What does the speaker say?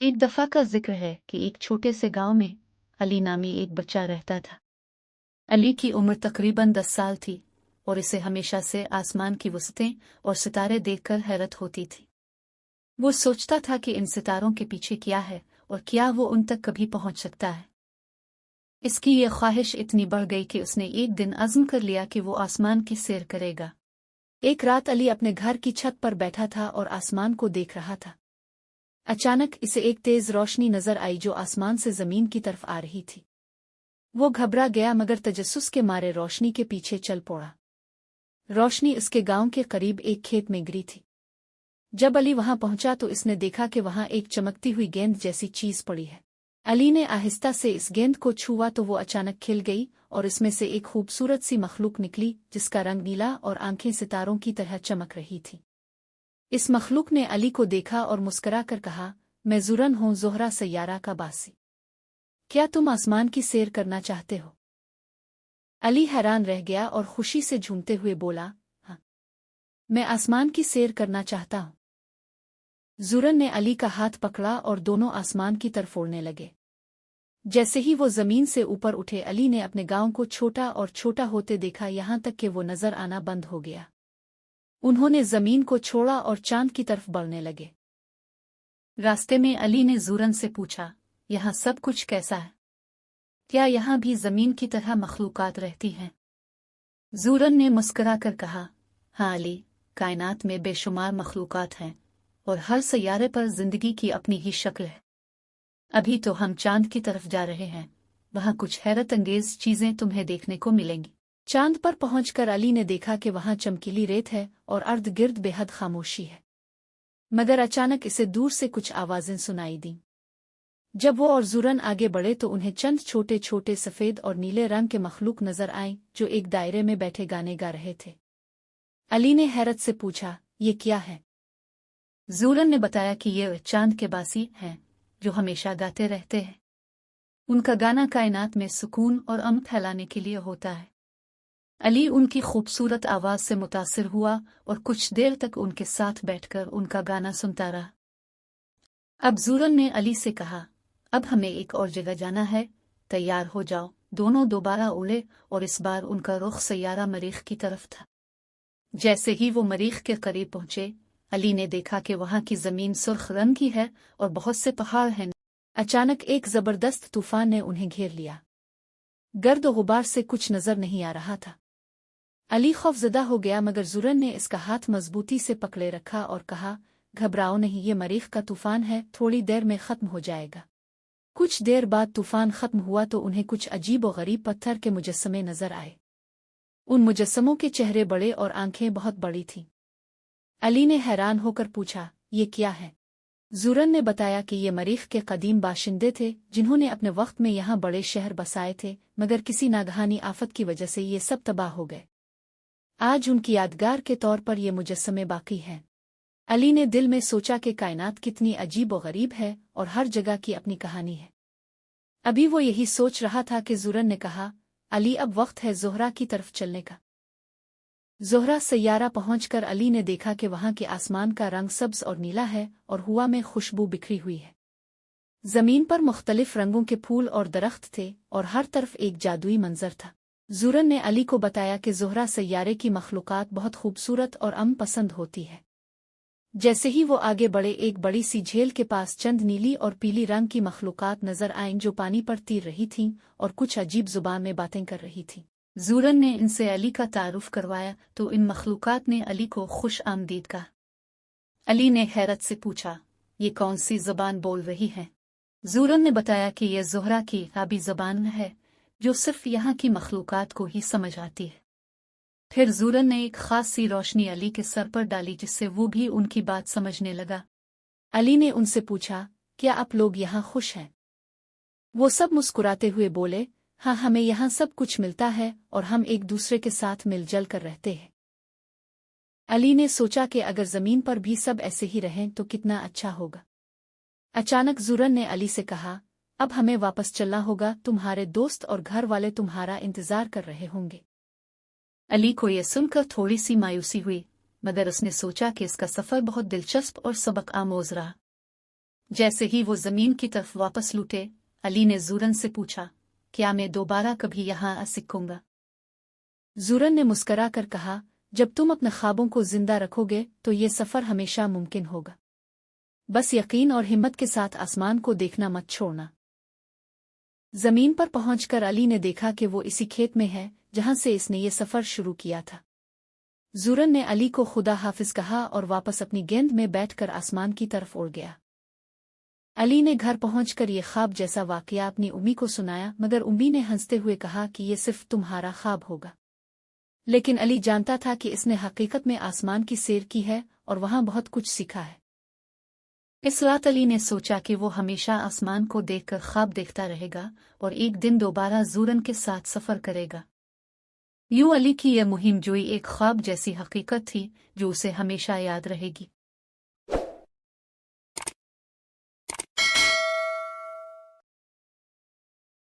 एक दफा का जिक्र है कि एक छोटे से गांव में अली नामी एक बच्चा रहता था। अली की उम्र तकरीबन 10 साल थी और इसे हमेशा से आसमान की वसतें और सितारे देखकर हैरत होती थी। वो सोचता था कि इन सितारों के पीछे क्या है और क्या वो उन तक कभी पहुंच सकता है। इसकी ये ख्वाहिश इतनी बढ़ गई कि उसने एक दिन अज़्म कर लिया कि वो आसमान की सैर करेगा। एक रात अली अपने घर की छत पर बैठा था और आसमान को देख रहा था। अचानक इसे एक तेज रोशनी नजर आई जो आसमान से जमीन की तरफ आ रही थी। वो घबरा गया मगर तजस्सुस के मारे रोशनी के पीछे चल पड़ा। रोशनी उसके गांव के करीब एक खेत में गिरी थी। जब अली वहां पहुंचा तो इसने देखा कि वहां एक चमकती हुई गेंद जैसी चीज पड़ी है। अली ने आहिस्ता से इस गेंद को छुआ तो वो अचानक खिल गई और इसमें से एक खूबसूरत सी मखलूक निकली जिसका रंग नीला और आंखें सितारों की तरह चमक रही थी। इस मखलूक ने अली को देखा और मुस्कुरा कर कहा, मैं ज़ुरन हूँ, ज़ोहरा सैयारा का बासी। क्या तुम आसमान की सैर करना चाहते हो? अली हैरान रह गया और खुशी से झूमते हुए बोला, हाँ, मैं आसमान की सैर करना चाहता हूँ। ज़ुरन ने अली का हाथ पकड़ा और दोनों आसमान की तरफ उड़ने लगे। जैसे ही वो जमीन से ऊपर उठे अली ने अपने गांव को छोटा और छोटा होते देखा, यहाँ तक कि वो नजर आना बंद हो गया। उन्होंने जमीन को छोड़ा और चांद की तरफ बढ़ने लगे। रास्ते में अली ने ज़ुरन से पूछा, यहाँ सब कुछ कैसा है? क्या यहाँ भी जमीन की तरह मखलूकात रहती हैं? ज़ुरन ने मुस्कुरा कर कहा, हाँ अली, कायनात में बेशुमार मखलूकात हैं और हर सैयारे पर जिंदगी की अपनी ही शक्ल है। अभी तो हम चांद की तरफ जा रहे हैं, वहां कुछ हैरत अंगेज चीजें तुम्हें देखने को मिलेंगी। चांद पर पहुंचकर अली ने देखा कि वहां चमकीली रेत है और अर्द गिर्द बेहद खामोशी है। मगर अचानक इसे दूर से कुछ आवाजें सुनाई दीं। जब वो और ज़ुरन आगे बढ़े तो उन्हें चंद छोटे छोटे सफ़ेद और नीले रंग के मखलूक नजर आए जो एक दायरे में बैठे गाने गा रहे थे। अली ने हैरत से पूछा, ये क्या है? ज़ुरन ने बताया कि ये चांद के बासी हैं जो हमेशा गाते रहते हैं। उनका गाना कायनात में सुकून और अमन फैलाने के लिए होता है। अली उनकी खूबसूरत आवाज से मुतासिर हुआ और कुछ देर तक उनके साथ बैठकर उनका गाना सुनता रहा। अब ज़ुरन ने अली से कहा, अब हमें एक और जगह जाना है, तैयार हो जाओ। दोनों दोबारा उड़े और इस बार उनका रुख सैयारा मरीख की तरफ था। जैसे ही वो मरीख के करीब पहुंचे, अली ने देखा कि वहां की जमीन सुर्ख रंग की है और बहुत से पहाड़ हैं। अचानक एक जबरदस्त तूफान ने उन्हें घेर लिया। गर्द और गुबार से कुछ नजर नहीं आ रहा था। अली खौफजदा हो गया मगर ज़ुरन ने इसका हाथ मजबूती से पकड़े रखा और कहा, घबराओ नहीं, ये मरीख का तूफान है, थोड़ी देर में खत्म हो जाएगा। कुछ देर बाद तूफान खत्म हुआ तो उन्हें कुछ अजीब और गरीब पत्थर के मुजस्समे नजर आए। उन मुजस्समों के चेहरे बड़े और आंखें बहुत बड़ी थीं। अली ने हैरान होकर पूछा, ये क्या है? ज़ुरन ने बताया कि ये मरीख के कदीम बाशिंदे थे जिन्होंने अपने वक्त में यहाँ बड़े शहर बसाए थे, मगर किसी नागहानी आफत की वजह से ये सब तबाह हो गए। आज उनकी यादगार के तौर पर ये मुजस्समे बाकी हैं। अली ने दिल में सोचा कि कायनात कितनी अजीब और गरीब है और हर जगह की अपनी कहानी है। अभी वो यही सोच रहा था कि ज़ुरन ने कहा, अली अब वक्त है ज़ोहरा की तरफ चलने का। ज़ोहरा सैयारा पहुंचकर अली ने देखा कि वहां के आसमान का रंग सब्ज और नीला है और हवा में खुशबू बिखरी हुई है। जमीन पर मुख्तलिफ रंगों के फूल और दरख्त थे और हर तरफ एक जादुई मंजर था। ज़ुरन ने अली को बताया कि ज़ोहरा सैयारे की मखलूकात बहुत खूबसूरत और अमन पसंद होती है। जैसे ही वो आगे बढ़े, एक बड़ी सी झील के पास चंद नीली और पीली रंग की मखलूकात नजर आईं जो पानी पर तैर रही थीं और कुछ अजीब जुबान में बातें कर रही थीं। ज़ुरन ने इनसे अली का तारुफ करवाया तो इन मखलूकात ने अली को खुश आमदीद कहा। अली ने हैरत से पूछा, ये कौन सी ज़बान बोल रही है? ज़ुरन ने बताया कि यह ज़ोहरा की आबी ज़बान है जो सिर्फ यहाँ की मखलूकात को ही समझ आती है। फिर ज़ुरन ने एक खास सी रोशनी अली के सर पर डाली जिससे वो भी उनकी बात समझने लगा। अली ने उनसे पूछा, क्या आप लोग यहाँ खुश हैं? वो सब मुस्कुराते हुए बोले, हाँ, हमें यहाँ सब कुछ मिलता है और हम एक दूसरे के साथ मिलजुल कर रहते हैं। अली ने सोचा कि अगर ज़मीन पर भी सब ऐसे ही रहें तो कितना अच्छा होगा। अचानक ज़ुरन ने अली से कहा, अब हमें वापस चलना होगा, तुम्हारे दोस्त और घर वाले तुम्हारा इंतज़ार कर रहे होंगे। अली को यह सुनकर थोड़ी सी मायूसी हुई, मगर उसने सोचा कि इसका सफ़र बहुत दिलचस्प और सबक आमोज रहा। जैसे ही वो जमीन की तरफ वापस लौटे, अली ने जूरन से पूछा, क्या मैं दोबारा कभी यहाँ आ सकूंगा? जूरन ने मुस्करा कर कहा, जब तुम अपने ख्वाबों को जिंदा रखोगे तो ये सफर हमेशा मुमकिन होगा। बस यकीन और हिम्मत के साथ आसमान को देखना मत छोड़ना। जमीन पर पहुंचकर अली ने देखा कि वो इसी खेत में है जहां से इसने ये सफर शुरू किया था। जूरन ने अली को खुदा हाफिज कहा और वापस अपनी गेंद में बैठकर आसमान की तरफ उड़ गया। अली ने घर पहुंचकर ये ख्वाब जैसा वाकया अपनी उम्मी को सुनाया, मगर उम्मी ने हंसते हुए कहा कि ये सिर्फ तुम्हारा ख्वाब होगा। लेकिन अली जानता था कि इसने हकीकत में आसमान की सैर की है और वहां बहुत कुछ सीखा है। इस रात अली ने सोचा कि वो हमेशा आसमान को देखकर ख्वाब देखता रहेगा और एक दिन दोबारा जूरन के साथ सफर करेगा। यूं अली की यह मुहिम जोई एक ख्वाब जैसी हकीकत थी जो उसे हमेशा याद रहेगी।